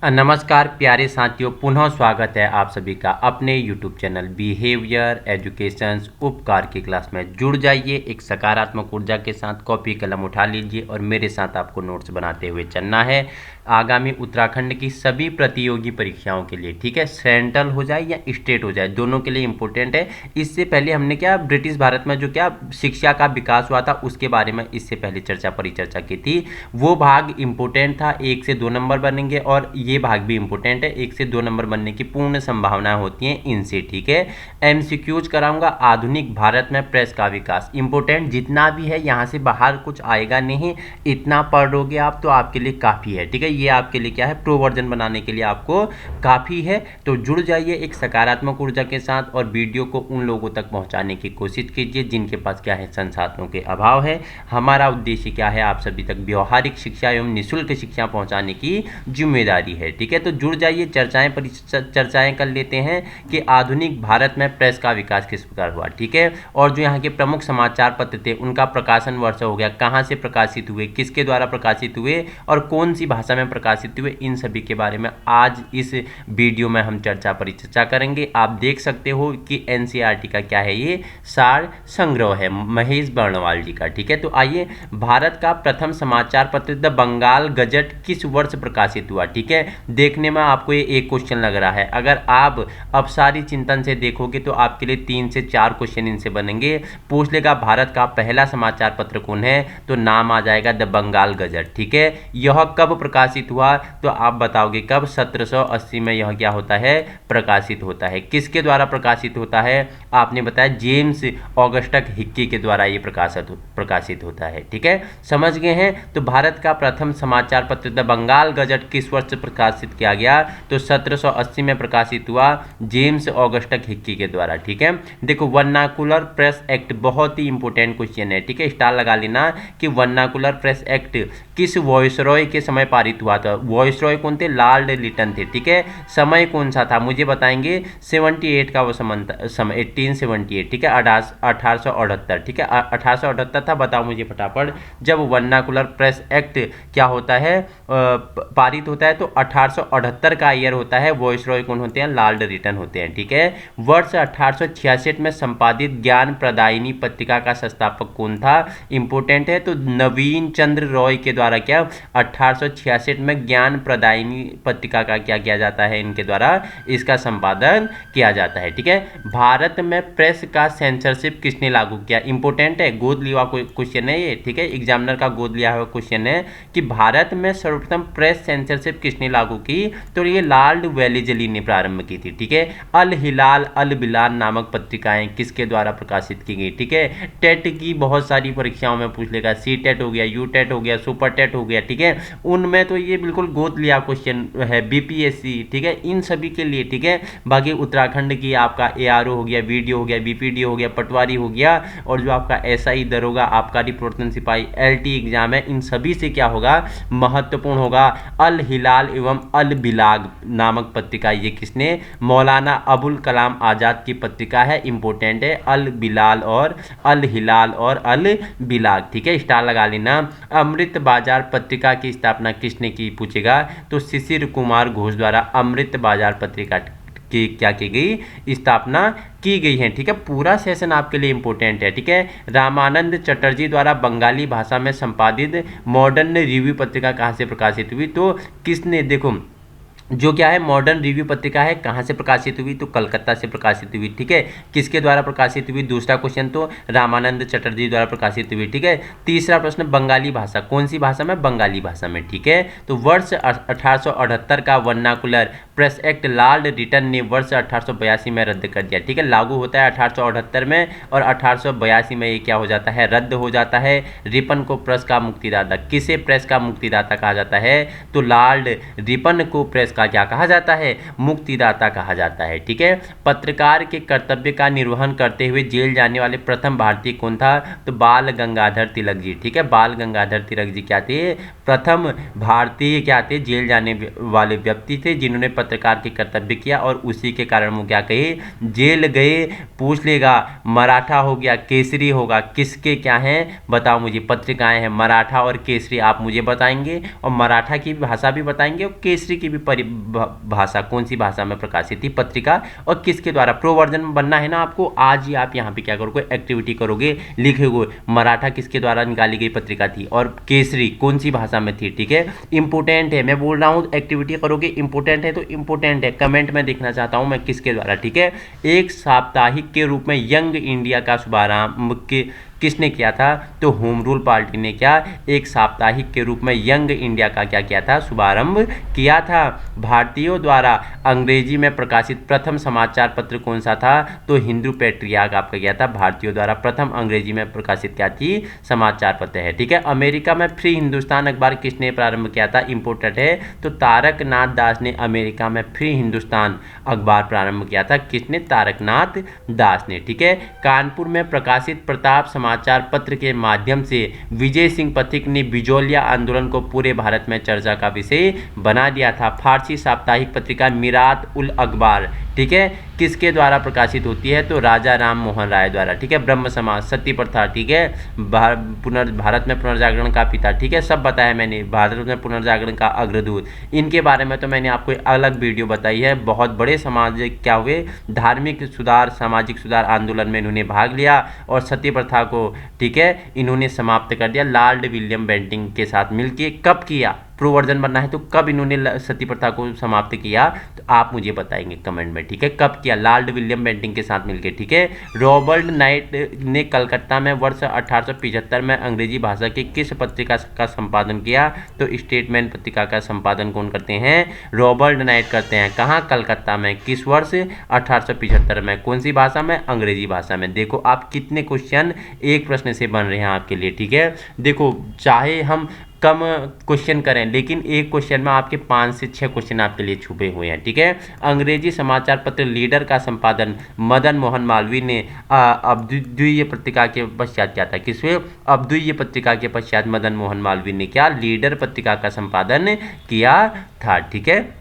नमस्कार प्यारे साथियों, पुनः स्वागत है आप सभी का अपने YouTube चैनल बिहेवियर एजुकेशंस उपकार की क्लास में। जुड़ जाइए एक सकारात्मक ऊर्जा के साथ, कॉपी कलम उठा लीजिए और मेरे साथ आपको नोट्स बनाते हुए चलना है आगामी उत्तराखंड की सभी प्रतियोगी परीक्षाओं के लिए। ठीक है, सेंट्रल हो जाए या स्टेट हो जाए, दोनों के लिए इम्पोर्टेंट है। इससे पहले हमने क्या ब्रिटिश भारत में जो क्या शिक्षा का विकास हुआ था उसके बारे में इससे पहले परिचर्चा की थी। वो भाग इम्पोर्टेंट था, 1 से 2 नंबर बनेंगे और ये भाग भी इंपॉर्टेंट है, 1 से 2 नंबर बनने की पूर्ण संभावनाएं होती हैं इनसे। ठीक है, एमसीक्यूज कराऊंगा। आधुनिक भारत में प्रेस का विकास इंपॉर्टेंट जितना भी है, यहाँ से बाहर कुछ आएगा नहीं, इतना पढ़ लोगे आप तो आपके लिए काफ़ी है। ठीक है, ये आपके लिए क्या है, प्रो वर्जन बनाने के लिए आपको काफ़ी है। तो जुड़ जाइए एक सकारात्मक ऊर्जा के साथ और वीडियो को उन लोगों तक पहुँचाने की कोशिश कीजिए जिनके पास क्या है, संसाधनों के अभाव है। हमारा उद्देश्य क्या है, आप सभी तक व्यवहारिक शिक्षा एवं निःशुल्क शिक्षा पहुँचाने की जिम्मेदारी है। ठीक है, तो जुड़ जाइए, चर्चाएं कर लेते हैं कि आधुनिक भारत में प्रेस का विकास किस प्रकार हुआ। ठीक है, और जो यहाँ के प्रमुख समाचार पत्र थे उनका प्रकाशन वर्ष हो गया, कहाँ से प्रकाशित हुए, किसके द्वारा प्रकाशित हुए और कौन सी भाषा में प्रकाशित हुए, इन सभी के बारे में आज इस वीडियो में हम परिचर्चा करेंगे। आप देख सकते हो कि एनसीईआरटी का क्या है, ये सार संग्रह है महेश बर्णवाल जी का। ठीक है, तो आइए, भारत का प्रथम समाचार पत्र द बंगाल गजट किस वर्ष प्रकाशित हुआ। ठीक है, देखने में आपको ये एक क्वेश्चन लग रहा है, अगर आप अपसारी चिंतन से देखोगे तो आपके लिए 3 से 4 क्वेश्चन इनसे बनेंगे। पूछ लेगा भारत का पहला समाचार पत्र कौन है, तो नाम आ जाएगा द बंगाल गजट। ठीक है, यह कब प्रकाशित हुआ, तो आप बताओगे कब, 1780 में यह क्या होता है, प्रकाशित होता है। किसके द्वारा प्रकाशित होता है, आपने बताया जेम्स ऑगस्टस हिक्की के द्वारा ये प्रकाशित होता है। ठीक है, समझ गए हैं। तो भारत का प्रथम समाचार पत्र द बंगाल गजट किस वर्ष प्रकाशित किया गया, तो 1780 में प्रकाशित हुआ जेम्स ऑगस्टस हिक्की के द्वारा। ठीक है, देखो वर्नाकुलर प्रेस एक्ट बहुत ही इंपॉर्टेंट क्वेश्चन है। ठीक है, स्टार लगा लेना कि वर्नाकुलर प्रेस एक्ट किस वॉइसरॉय के समय पारित हुआ था। वॉइसरॉय कौन थे, लॉर्ड लिटन थे। ठीक है, समय कौन सा था, मुझे बताएंगे 78 का वो समय 1878। ठीक है, 1878। ठीक है, 1878 था, बताओ मुझे फटाफट। जब वर्नाकुलर प्रेस एक्ट क्या होता है, पारित होता है, तो 1878 का ईयर होता है। वॉइसरॉय कौन होते हैं, लॉर्ड लिटन होते हैं। ठीक है, वर्ष 1866 में संपादित ज्ञान प्रदायिनी पत्रिका का संस्थापक कौन था, इंपोर्टेंट है, तो नवीन चंद्र रॉय के द्वारा क्या 1866 में ज्ञान प्रदायिनी पत्रिका का क्या किया जाता है, इनके द्वारा इसका संपादन किया जाता है। ठीक है, भारत में प्रेस का सेंसरशिप किसने लागू किया, इंपोर्टेंट है, गोद लिया क्वेश्चन है ये। ठीक है, एग्जामिनर का गोद लिया हुआ क्वेश्चन है कि भारत में सर्वप्रथम प्रेस सेंसरशिप किसने लागू की, तो ये लॉर्ड वेलेजली ने प्रारंभ की थी। ठीक है, अल हिलाल अल बिलाल नामक पत्रिकाएं किसके द्वारा प्रकाशित की गई। ठीक है, टेट की बहुत सारी परीक्षाओं में पूछ लेगा, सी टेट हो गया, यू टेट हो गया, सुपर टेट हो गया। ठीक है, उनमें तो ये बिल्कुल गोद लिया क्वेश्चन है, बीपीएससी। ठीक है, इन सभी के लिए। ठीक है, बाकी उत्तराखंड की आपका एआरओ हो गया, बीडीओ हो गया, बीपीडी हो गया, पटवारी हो गया, और जो आपका एसआई दरोगा, आबकारी प्रवर्तन सिपाही एलटी एग्जाम है, इन सभी से क्या होगा, महत्वपूर्ण होगा अल हिलाल एवं अल बिलाग नामक पत्रिका। ये किसने, मौलाना अबुल कलाम आजाद की पत्रिका है, इंपोर्टेंट है, अल बिलाल और अल हिलाल और अल बिलाग। ठीक है, स्टार लगा लेना। अमृत बाजार पत्रिका की स्थापना किसने की, पूछेगा, तो शिशिर कुमार घोष द्वारा अमृत बाजार पत्रिका की क्या की गई, स्थापना की गई है। ठीक है, पूरा सेशन आपके लिए इंपॉर्टेंट है। ठीक है, रामानंद चटर्जी द्वारा बंगाली भाषा में संपादित मॉडर्न रिव्यू पत्रिका कहाँ से प्रकाशित हुई, तो किसने, देखो जो क्या है मॉडर्न रिव्यू पत्रिका है, कहाँ से प्रकाशित हुई, तो कलकत्ता से प्रकाशित हुई। ठीक है, किसके द्वारा प्रकाशित हुई, दूसरा क्वेश्चन, तो रामानंद चटर्जी द्वारा प्रकाशित हुई। ठीक है, तीसरा प्रश्न, बंगाली भाषा, कौन सी भाषा में, बंगाली भाषा में। ठीक है, तो वर्ष 1878 का vernacular press act Lord Lytton ने वर्ष 1882 में रद्द कर दिया। ठीक है, लागू होता है 1878 में और 1882 में ये क्या हो जाता है, रद्द हो जाता है। रिपन को प्रेस का मुक्तिदाता, किसे प्रेस का मुक्तिदाता कहा जाता है, तो लॉर्ड रिपन को प्रेस का क्या कहा जाता है, मुक्तिदाता कहा जाता है। ठीक है, पत्रकार के कर्तव्य का निर्वहन करते हुए जेल जाने वाले प्रथम भारतीय कौन था, तो बाल गंगाधर तिलक जी। ठीक है, बाल गंगाधर तिलक जी क्या थे, प्रथम भारतीय क्या थे, जेल जाने वाले व्यक्ति थे जिन्होंने पत्रकार के कर्तव्य किया और उसी के कारण वो क्या कहे, जेल गए। पूछ लेगा मराठा हो गया, केसरी होगा, किसके क्या हैं, बताओ मुझे, पत्रिकाएं हैं मराठा और केसरी, आप मुझे बताएंगे और मराठा की भाषा भी बताएंगे और केसरी की भी भाषा, कौन सी भाषा में प्रकाशित थी पत्रिका और किसके द्वारा। प्रो वर्जन बनना है ना आपको, आज ही आप यहाँ पे क्या करोगे, एक्टिविटी करोगे, लिखोगे मराठा किसके द्वारा निकाली गई पत्रिका थी और केसरी कौन सी भाषा में थी। ठीक है, इंपोर्टेंट है, मैं बोल रहा हूँ एक्टिविटी करोगे, इंपोर्टेंट है तो इंपोर्टेंट है, कमेंट में देखना चाहता हूँ मैं किसके द्वारा। ठीक है, एक साप्ताहिक के रूप में यंग इंडिया का शुभारंभ किसने किया था, तो होम रूल पार्टी ने क्या एक साप्ताहिक के रूप में यंग इंडिया का क्या किया था, शुभारंभ किया था। भारतीयों द्वारा अंग्रेजी में प्रकाशित प्रथम समाचार पत्र कौन सा था, तो हिंदू पैट्रियार्क आपका किया था। भारतीयों द्वारा प्रथम अंग्रेजी में प्रकाशित क्या थी, समाचार पत्र है। ठीक है, अमेरिका में फ्री हिंदुस्तान अखबार किसने प्रारंभ किया था, इंपोर्टेंट है, तो तारक नाथ दास ने अमेरिका में फ्री हिंदुस्तान अखबार प्रारंभ किया था। किसने, तारक नाथ दास ने। ठीक है, कानपुर में प्रकाशित प्रताप समाचार पत्र के माध्यम से विजय सिंह पथिक ने बिजोलिया आंदोलन को पूरे भारत में चर्चा का विषय बना दिया था। फारसी साप्ताहिक पत्रिका मिरात उल अखबार, ठीक है, किसके द्वारा प्रकाशित होती है, तो राजा राम मोहन राय द्वारा। ठीक है, ब्रह्म समाज, सती प्रथा, ठीक है, भारत में पुनर्जागरण का पिता, ठीक है, सब बताया मैंने, भारत में पुनर्जागरण का अग्रदूत। इनके बारे में तो मैंने आपको अलग वीडियो बताई है। बहुत बड़े समाज क्या हुए, धार्मिक सुधार, सामाजिक सुधार आंदोलन में इन्होंने भाग लिया और सती प्रथा को, ठीक है, इन्होंने समाप्त कर दिया लॉर्ड विलियम बेंटिंक के साथ मिलकर। कब किया, प्रो वर्जन बनना है तो कब इन्होंने सती प्रथा को समाप्त किया, तो आप मुझे बताएंगे कमेंट में। ठीक है, कब किया, लॉर्ड विलियम बेंटिंक के साथ मिलकर। ठीक है, रॉबर्ट नाइट ने कलकत्ता में वर्ष 1875 में अंग्रेजी भाषा की किस पत्रिका का संपादन किया, तो स्टेटमेंट पत्रिका का संपादन कौन करते हैं, रॉबर्ट नाइट करते हैं। कहाँ, कलकत्ता में, किस वर्ष, 1875 में, कौन सी भाषा में, अंग्रेजी भाषा में। देखो आप कितने क्वेश्चन एक प्रश्न से बन रहे हैं आपके लिए। ठीक है, देखो चाहे हम कम क्वेश्चन करें लेकिन एक क्वेश्चन में आपके 5 से 6 क्वेश्चन आपके लिए छुपे हुए हैं। ठीक है, अंग्रेजी समाचार पत्र लीडर का संपादन मदन मोहन मालवीय ने अद्वितीय पत्रिका के पश्चात किया था। किसमें, अद्वितीय पत्रिका के पश्चात मदन मोहन मालवीय ने क्या लीडर पत्रिका का संपादन किया था। ठीक है,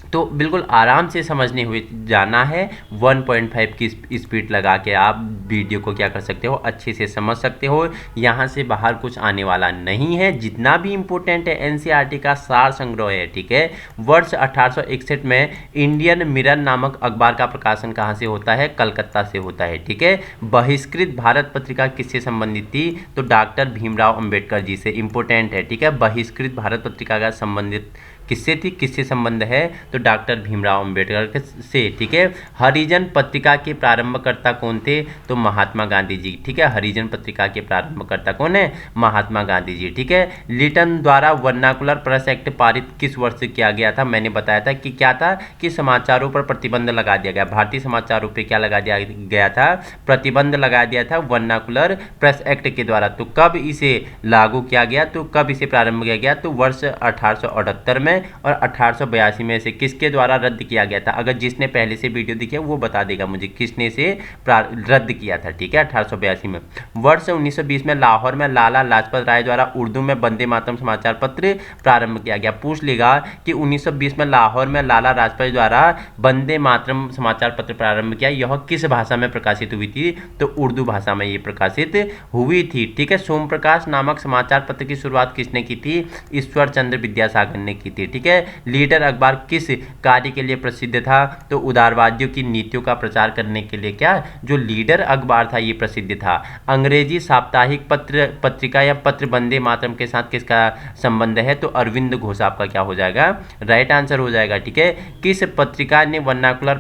तो बिल्कुल आराम से समझने हुए जाना है। 1.5 की स्पीड लगा के आप वीडियो को क्या कर सकते हो, अच्छे से समझ सकते हो। यहाँ से बाहर कुछ आने वाला नहीं है, जितना भी इम्पोर्टेंट है एनसीईआरटी का सार संग्रह है। ठीक है, वर्ष 1861 में इंडियन मिरर नामक अखबार का प्रकाशन कहाँ से होता है, कलकत्ता से होता है। ठीक है, बहिष्कृत भारत पत्रिका किससे संबंधित थी, तो डॉक्टर भीमराव अंबेडकर जी से। इंपॉर्टेंट है, ठीक है, बहिष्कृत भारत पत्रिका का संबंधित किससे थी, किससे संबंध है, तो डॉक्टर भीमराव अंबेडकर से। ठीक है, हरिजन पत्रिका के प्रारंभकर्ता कौन थे, तो महात्मा गांधी जी। ठीक है, हरिजन पत्रिका के प्रारंभकर्ता कौन है, महात्मा गांधी जी। ठीक है, लिटन द्वारा वर्नाकुलर प्रेस एक्ट पारित किस वर्ष से किया गया था, मैंने बताया था कि क्या था, कि समाचारों पर प्रतिबंध लगा दिया गया। भारतीय समाचारों पर क्या लगा दिया गया था, प्रतिबंध लगा दिया था वर्नाकुलर प्रेस एक्ट के द्वारा। तो कब इसे लागू किया गया, तो कब इसे प्रारंभ किया गया, तो वर्ष 1878 में और 1882 में से किसके द्वारा रद्द किया गया था। अगर जिसने पहले से वीडियो देखी है वो बता देगा मुझे किसने से रद्द किया था। ठीक है, 1882 में। वर्ष 1920 में लाहौर में लाला लाजपत राय द्वारा उर्दू में वंदे मातरम समाचार पत्र प्रारंभ किया गया। पूछ लेगा कि 1920 में लाहौर में लाला लाजपत द्वारा वंदे मातरम समाचार पत्र प्रारंभ किया, यह किस भाषा में प्रकाशित हुई थी, तो उर्दू भाषा में ये प्रकाशित हुई थी। ठीक है, सोम प्रकाश नामक समाचार पत्र की शुरुआत किसने की थी, ईश्वर चंद्र विद्यासागर ने की थी। ठीक है, लीडर अखबार किस कार्य के लिए प्रसिद्ध था, तो उदारवादियों की नीतियों का प्रचार करने के लिए क्या जो लीडर अखबार था ये प्रसिद्ध था। अंग्रेजी साप्ताहिक पत्रिका या पत्र वंदे मातरम के साथ किसका संबंध है, तो अरविंद घोष आपका क्या हो जाएगा, राइट आंसर हो जाएगा। ठीक है, किस पत्रिका ने वर्नाकुलर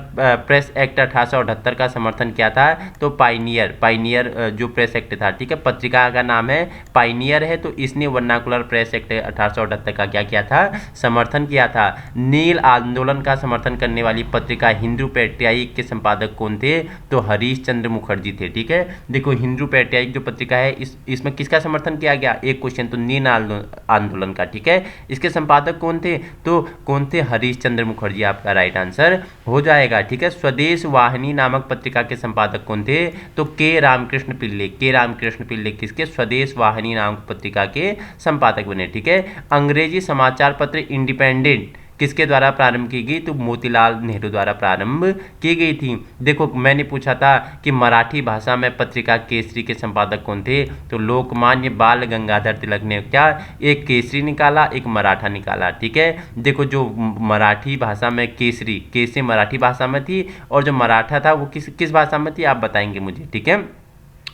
प्रेस एक्ट 1878 का समर्थन किया था, तो पाइनियर जो प्रेस एक्ट था। ठीक है, पत्रिका का नाम है पाइनियर है, तो इसने वर्नाकुलर प्रेस एक्ट 1878 का क्या किया था, समर्थन किया था। नील आंदोलन का समर्थन करने वाली पत्रिका हिंदू पैट्रियार्क के संपादक कौन थे, तो हरीश चंद्र मुखर्जी थे। ठीक है, देखो हिंदू पैट्रियार्क जो पत्रिका है इसमें किसका समर्थन किया गया, एक क्वेश्चन, तो नील आंदोलन का। ठीक है, इसके संपादक कौन थे, तो कौन थे, हरीश चंद्र मुखर्जी आपका राइट आंसर हो जाएगा। ठीक है, स्वदेश वाहिनी नामक पत्रिका के संपादक कौन थे, तो के रामकृष्ण पिल्ले किसके, स्वदेश वाहिनी नामक पत्रिका के संपादक बने। ठीक है, अंग्रेजी समाचार पत्र इंडिपेंडेंट किसके द्वारा प्रारंभ की गई? तो मोतीलाल नेहरू द्वारा प्रारंभ की गई थी। देखो मैंने पूछा था कि मराठी भाषा में पत्रिका केसरी के संपादक कौन थे? तो लोकमान्य बाल गंगाधर तिलक ने क्या एक केसरी निकाला, एक मराठा निकाला। ठीक है, देखो जो मराठी भाषा में केसरी मराठी भाषा में थी, और जो मराठा था वो किस भाषा में थी आप बताएंगे मुझे। ठीक है,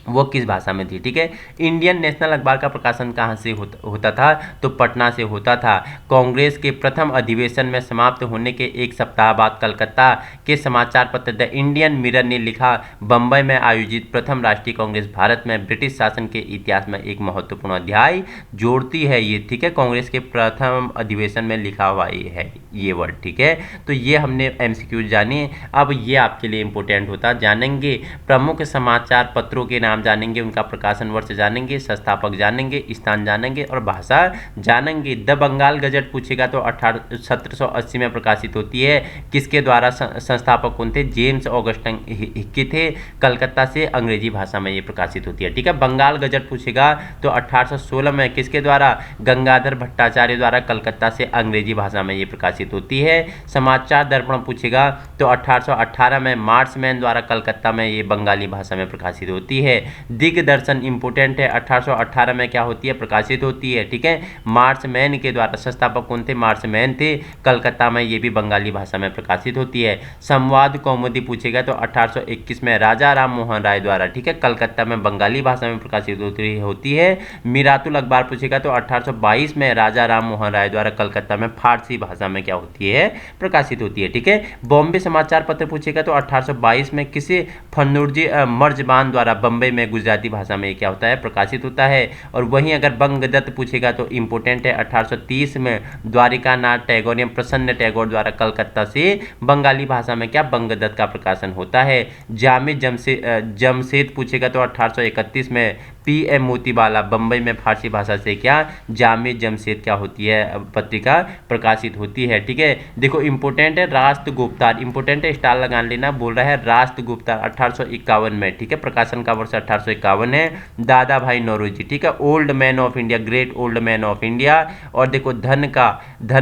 वो किस भाषा में थी। ठीक है, इंडियन नेशनल अखबार का प्रकाशन कहाँ से होता था? तो पटना से होता था। कांग्रेस के प्रथम अधिवेशन में समाप्त होने के एक सप्ताह बाद कलकत्ता के समाचार पत्र द इंडियन मिरर ने लिखा, बंबई में आयोजित प्रथम राष्ट्रीय कांग्रेस भारत में ब्रिटिश शासन के इतिहास में एक महत्वपूर्ण अध्याय जोड़ती है ये। ठीक है, कांग्रेस के प्रथम अधिवेशन में लिखा हुआ ये है ये वर्ड। ठीक है, तो ये हमने एमसीक्यू जाने। अब ये आपके लिए इंपॉर्टेंट होता, जानेंगे प्रमुख समाचार पत्रों के नाम जानेंगे, उनका प्रकाशन वर्ष जानेंगे, संस्थापक जानेंगे, स्थान जानेंगे और भाषा जानेंगे। द बंगाल गजट पूछेगा तो 1780 में प्रकाशित होती है। किसके द्वारा? संस्थापक कौन थे? जेम्स ऑगस्टन हिक्की थे। कलकत्ता से अंग्रेजी भाषा में ये प्रकाशित होती है। ठीक है, बंगाल गजट पूछेगा तो 1816 में किसके द्वारा? गंगाधर भट्टाचार्य द्वारा कलकत्ता से अंग्रेजी भाषा में ये प्रकाशित होती है। समाचार दर्पण पूछेगा तो 1818 में मार्समैन द्वारा कलकत्ता में ये बंगाली भाषा में प्रकाशित होती है। दिग्दर्शन इंपोर्टेंट है, 1818 में क्या होती है? प्रकाशित होती है। ठीक है, मार्समैन के द्वारा, संस्थापक कौन थे? मार्समैन थे। कलकत्ता में ये भी बंगाली भाषा में प्रकाशित होती है। संवाद कौमुदी पूछेगा तो 1821 में राजा राम मोहन राय द्वारा, ठीक है, कलकत्ता में बंगाली भाषा में प्रकाशित होती है। मिरातुल अखबार पूछेगा तो 1822 में राजा राम मोहन राय द्वारा कलकत्ता में फारसी भाषा में क्या होती है? प्रकाशित होती है। ठीक है, बॉम्बे समाचार पत्र पूछेगा तो 1822 में किसी फन्नुर्जी मर्जबान द्वारा बंबई में गुजराती भाषा में क्या होता है? प्रकाशित होता है। और वहीं अगर बंगदत्त पूछेगा तो इंपोर्टेंट है, 1830 में द्वारिकानाथ टैगोर या प्रसन्न टैगोर द्वारा कलकत्ता से बंगाली भाषा में क्या? बंगदत्त का प्रकाशन होता है। जामिद जमशेद पूछेगा तो 1831 में PM मोतीबाला बंबई में फारसी भाषा से क्या? जामिद जमशेद क्या होती है? पत्रिका प्रकाशित होती है। ठीक है, देखो इंपोर्टेंट है राष्ट्रगुप्तार, इंपोर्टेंट है, स्टार लगा लेना, बोल रहा है राष्ट्रगुप्तार 1851 में। ठीक है, प्रकाशन का वर्ष 1851 है। दादा भाई नौरोजी, ठीक है, old man of India, great old man of India. और देखो धन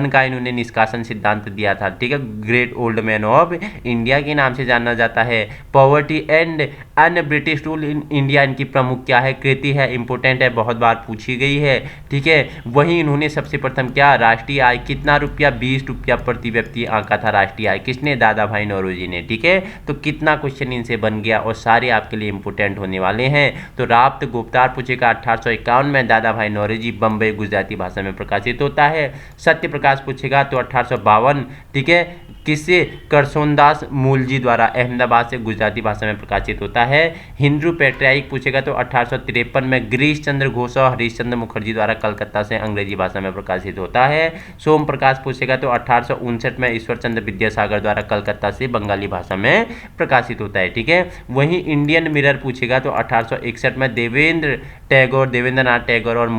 का इन्होंने निष्कासन सिद्धांत दिया था। ठीक है, great old man of India के नाम से जाना जाता है। Poverty and un British rule in India इनकी प्रमुख क्या है? कृति है, इंपोर्टेंट है, बहुत बार पूछी गई है। ठीक है, वहीं इन्होंने सबसे प्रथम क्या? राष्ट्रीय आय कितना रुपया? 20 रुपया प्रति व्यक्ति आंका था राष्ट्रीय आय। किसने? दादा भाई नौरोजी ने। ठीक है, तो कितना क्वेश्चन इनसे बन गया और सारे आपके लिए इंपोर्टेंट होने वाले हैं। तो राप्त गुप्तार पूछेगा 1851 में दादा भाई नौरोजी बंबई गुजराती भाषा में प्रकाशित होता है। सत्य प्रकाश पूछेगा तो 1852, ठीक है, किससे? करसोनदास मूलजी द्वारा अहमदाबाद से गुजराती भाषा में प्रकाशित होता है। हिंदू पैट्रियाटिक पूछेगा तो 1853 में गिरीश चंद्र घोष और हरीश चंद्र मुखर्जी द्वारा कलकत्ता से अंग्रेजी भाषा में प्रकाशित होता है। सोम प्रकाश पूछेगा तो 1859 में ईश्वर चंद्र विद्यासागर द्वारा कलकत्ता से बंगाली भाषा में प्रकाशित होता है। ठीक है, वहीं इंडियन मिरर पूछेगा तो 1861 में देवेंद्रनाथ टैगोर और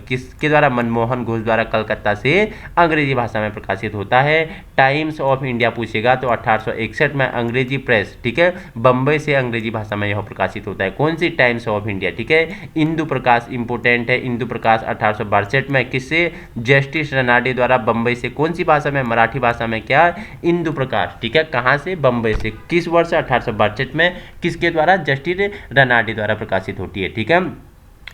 किसके द्वारा? मनमोहन घोष द्वारा कलकत्ता से अंग्रेजी भाषा में प्रकाशित होता है। टाइम्स ऑफ इंडिया पूछेगा तो 1861 में अंग्रेजी प्रेस, ठीक है, बंबई से अंग्रेजी भाषा में यह प्रकाशित होता है। कौन सी? Times of India. ठीक है, इंदु प्रकाश इंपोर्टेंट है, इंदु प्रकाश 1862 में किससे? जस्टिस रनाडे द्वारा बंबई से कौन सी भाषा में? मराठी भाषा में क्या? इंदु प्रकाश। ठीक है, कहाँ से? बंबई से। किस वर्ष? 1862 में। किसके द्वारा? जस्टिस रनाडे द्वारा प्रकाशित होती है। ठीक है,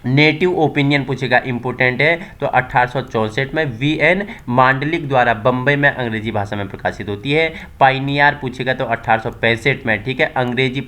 नेटिव ओपिनियन पूछेगा, इंपोर्टेंट है, तो 1864 में VN मांडलिक द्वारा बंबई में अंग्रेजी भाषा में प्रकाशित होती है। पाइनियर पूछेगा तो 1865 में, ठीक है, अंग्रेजी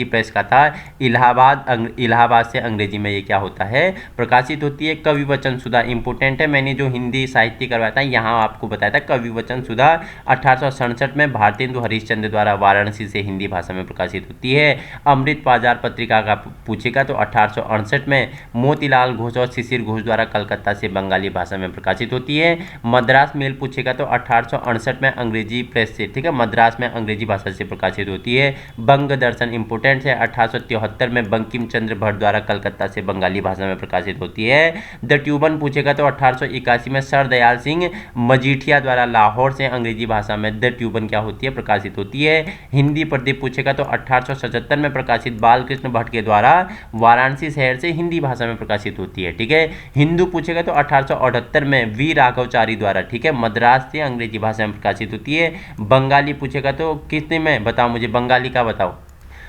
प्रेस का था। इलाहाबाद से अंग्रेजी में ये क्या होता है? प्रकाशित होती है। कवि वचन सुधा इंपोर्टेंट है, मैंने जो हिंदी साहित्य करवाया था यहाँ आपको बताया था। कवि वचन सुधा 1867 में भारतेंदु हरिश्चंद्र द्वारा वाराणसी से हिंदी भाषा में प्रकाशित होती है। अमृत बाजार पत्रिका का पूछेगा तो 1868 में मोतीलाल घोष और शिशिर घोष द्वारा कलकत्ता से बंगाली भाषा में प्रकाशित होती है। मद्रास मेल पूछेगा तो 1868 में अंग्रेजी प्रेस से, ठीक है, मद्रास में अंग्रेजी भाषा से प्रकाशित होती है। बंग दर्शन प्रकाशन इंपोर्टेंट है। 1873 में बंकिम चंद्र भट्ट द्वारा कलकत्ता से बंगाली भाषा में प्रकाशित होती है। द ट्यूबन पूछेगा तो 1881 में सर दयाल सिंह मजीठिया द्वारा लाहौर से अंग्रेजी भाषा में द ट्यूबन क्या होती है, प्रकाशित होती है। हिंदी प्रदीप पूछेगा तो 1877 में प्रकाशित बालकृष्ण भट्ट के द्वारा वाराणसी शहर से हिंदी भाषा में प्रकाशित होती है। ठीक है। हिंदू पूछेगा तो 1878 में वी राघवचारी द्वारा, ठीक है, मद्रास से अंग्रेजी भाषा में प्रकाशित होती है। बंगाली पूछेगा तो कितने में, बताओ मुझे बंगाली का बताओ,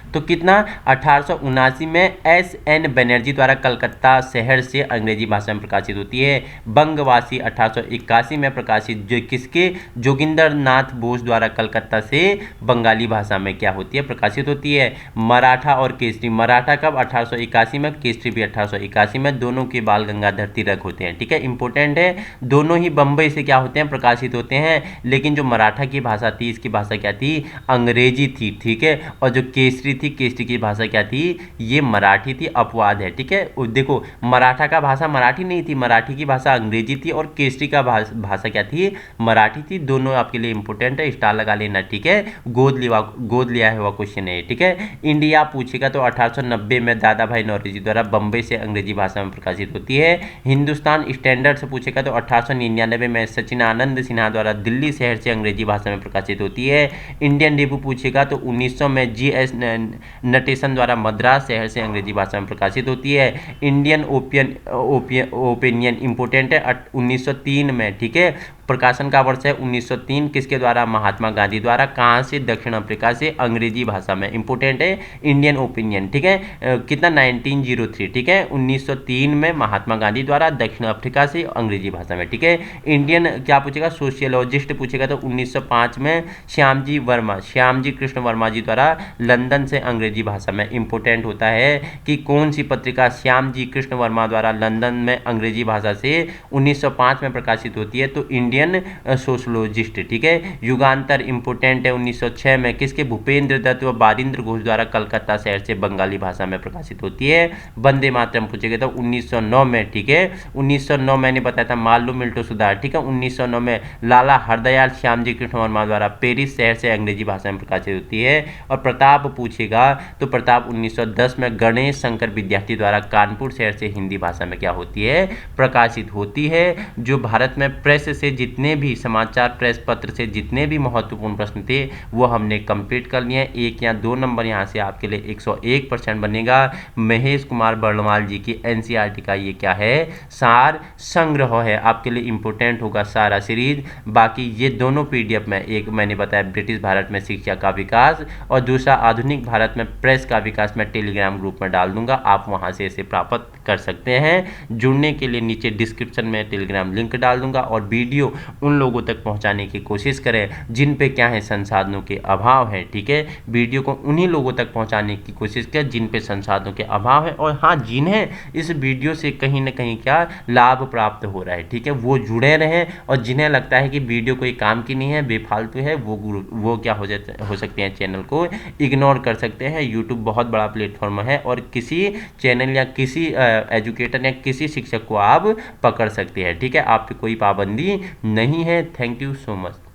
तो कितना, 1879 में S.N. बनर्जी द्वारा कलकत्ता शहर से अंग्रेजी भाषा में प्रकाशित होती है। बंगवासी 1881 में प्रकाशित, जो किसके, जोगिंदर नाथ बोस द्वारा कलकत्ता से बंगाली भाषा में क्या होती है, प्रकाशित होती है। मराठा और केसरी, मराठा कब, 1881 में, केसरी भी 1881 में, दोनों के बाल गंगाधर तिलक होते हैं। ठीक है, इंपॉर्टेंट है, दोनों ही बम्बई से क्या होते हैं, प्रकाशित होते हैं। लेकिन जो मराठा की भाषा थी, इसकी भाषा क्या थी, अंग्रेजी थी। ठीक है, और जो केसरी थी, केसरी की भाषा क्या थी, ये मराठी थी, अपवाद है। ठीक है, देखो मराठा का भाषा मराठी नहीं थी, मराठी की भाषा अंग्रेजी थी, और केसरी का भाषा क्या थी, मराठी थी। दोनों आपके लिए इंपॉर्टेंट है, स्टार लगा लेना। ठीक है, गोद लिया हुआ क्वेश्चन है। ठीक है, इंडिया पूछेगा तो 1890 में दादा भाई नौरोजी द्वारा बंबई से अंग्रेजी भाषा में प्रकाशित होती है। हिंदुस्तान स्टैंडर्ड से पूछेगा तो 1899 में सचिनानंद सिन्हा द्वारा दिल्ली शहर से अंग्रेजी भाषा में प्रकाशित होती है। इंडियन रिव्यू पूछेगा तो 1900 में GS नटेशन द्वारा मद्रास शहर से अंग्रेजी भाषा में प्रकाशित होती है। इंडियन ओपिनियन इंपोर्टेंट है, 1903 में। ठीक है, प्रकाशन का वर्ष है 1903, किसके द्वारा, महात्मा गांधी द्वारा। कहाँ से, दक्षिण अफ्रीका से, अंग्रेजी भाषा में। इंपोर्टेंट है इंडियन ओपिनियन। ठीक है, कितना, 1903। ठीक है, 1903 में महात्मा गांधी द्वारा, दक्षिण अफ्रीका से, अंग्रेजी भाषा में। ठीक है, इंडियन क्या पूछेगा, सोशियोलॉजिस्ट पूछेगा तो 1905 में श्यामजी कृष्ण वर्मा जी द्वारा लंदन से अंग्रेजी भाषा में। इंपोर्टेंट होता है कि कौन सी पत्रिका श्यामजी कृष्ण वर्मा द्वारा लंदन में अंग्रेजी भाषा से 1905 में प्रकाशित होती है, तो इंडियन सोशलोजिस्ट। ठीक है, युगांतर इंपोर्टेंट है, 1906 में, किसके, भूपेंद्र दत्त व बारिंद्र घोष द्वारा कलकत्ता शहर से बंगाली भाषा में प्रकाशित होती है। वंदे मातरम पूछेगा तो 1909 में। ठीक है, 1909 मैंने बताया था, माल्लू मिल्टो सुधार। ठीक है, 1909 में लाला हरदयाल श्यामजी कृष्ण वर्मा द्वारा पेरिस शहर से अंग्रेजी भाषा में प्रकाशित होती है। और प्रताप पूछेगा तो प्रताप 1910 में गणेश शंकर विद्यार्थी द्वारा कानपुर शहर से हिंदी भाषा में क्या होती है, प्रकाशित होती है। जो भारत में प्रेस से जितने भी समाचार प्रेस पत्र से जितने भी महत्वपूर्ण प्रश्न थे वो हमने कंप्लीट कर लिए। 1 या 2 नंबर यहाँ से आपके लिए 101% बनेगा। महेश कुमार बर्णवाल जी की NCERT का ये क्या है, सार संग्रह है, आपके लिए इंपोर्टेंट होगा सारा सीरीज। बाकी ये दोनों PDF में, एक मैंने बताया ब्रिटिश भारत में शिक्षा का विकास और दूसरा आधुनिक भारत में प्रेस का विकास, मैं टेलीग्राम ग्रुप में डाल दूंगा, आप वहां से इसे प्राप्त कर सकते हैं। जुड़ने के लिए नीचे डिस्क्रिप्शन में टेलीग्राम लिंक डाल दूंगा। और वीडियो उन लोगों तक पहुंचाने की कोशिश करें जिन पे क्या है, संसाधनों के अभाव है। ठीक है, वीडियो को उन्हीं लोगों तक पहुंचाने की कोशिश करें जिन पे संसाधनों के अभाव है, और हाँ, जिन्हें इस वीडियो से कहीं ना कहीं क्या लाभ प्राप्त हो रहा है। ठीक है, वो जुड़े रहें। और जिन्हें लगता है कि वीडियो कोई काम की नहीं है, बेफालतू है, वो क्या हो सकते हैं, चैनल को इग्नोर कर सकते हैं। यूट्यूब बहुत बड़ा प्लेटफॉर्म है और किसी चैनल या किसी एजुकेटर या किसी शिक्षक को आप पकड़ सकते हैं। ठीक है, आप पे कोई पाबंदी नहीं है। Thank you so much.